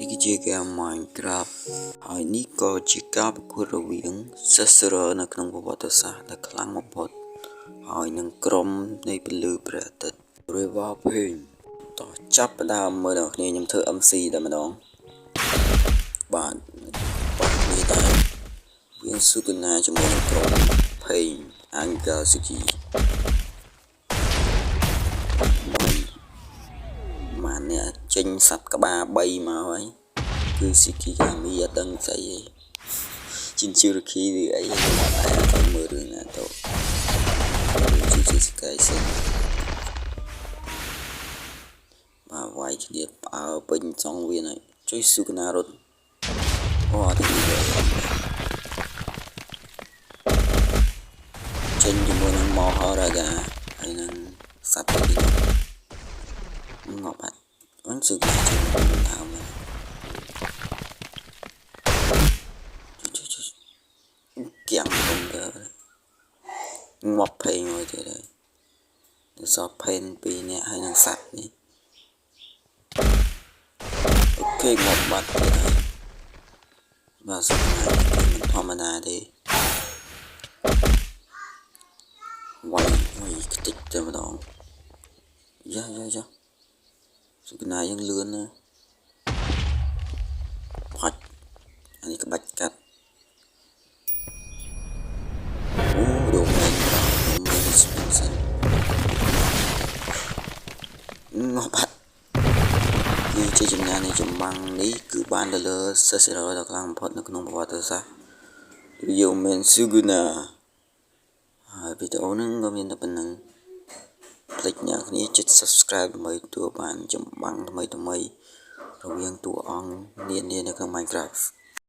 នេះគឺជាហ្គេម Minecraft ហើយនេះក៏ជាការប្រកួតរវាង Sorcerer នៅក្នុងប្រវត្តិសាស្ត្រដែលខ្លាំងបំផុតហើយនឹងក្រុមនៃពលឺព្រះអាទិត្យ River Pain តោះចាប់ផ្ដើមមើលដល់គ្នាខ្ញុំធ្វើ MC តែម្ដងបាទនេះដែរវាសុគណាជាមួយនឹងក្រុម Pain Angarsuki ម៉ានអ្នកចេញសัตว์ក្បាល3មកហើយគឺ Shikigami អត់ដឹងស្អីទេJinchuriki ឬអីតែមើលរឿងណាទៅជាស្កាយសិនបាទវាយគ្នាផ្អើពេញសងវាហើយជួយសុគណារត់អូអត់ទេចេញជាមួយនឹង Maharaga ហើយនឹងសត្វទីងាប់អត់អញ្ចឹងចេញដើមគៀងខ្ញុំទៅងាប់ភ័យមួយទៀតហើយសពភេន2នាក់ហើយនឹងសត្វនេះអូខេងាប់បាត់ទៀតហើយបាទសុខមិនធម្មតាទេវាយខ្ទេចតែម្ដងយ៉ាសុខណាយើងលឿនណាផាច់អានេះក្បាច់កាត់អូដូមែនស្ពេនសិនងាប់បាត់គឺជាចំណាននៃចម្បាំងនេះគឺបានទៅលើ Sorcerer ដ៏ខ្លាំងបំផុតនៅក្នុងប្រវត្តិសាស្ត្រYomen Suguna ហើយវីដេអូហ្នឹងក៏មានតែប៉ុណ្្នឹងភ្លេចអ្នកគ្នាចុច Subscribe ដើម្បីទទួលបានចម្បាំងថ្មីរវាងតួអង្គនានានៅក្នុង Minecraft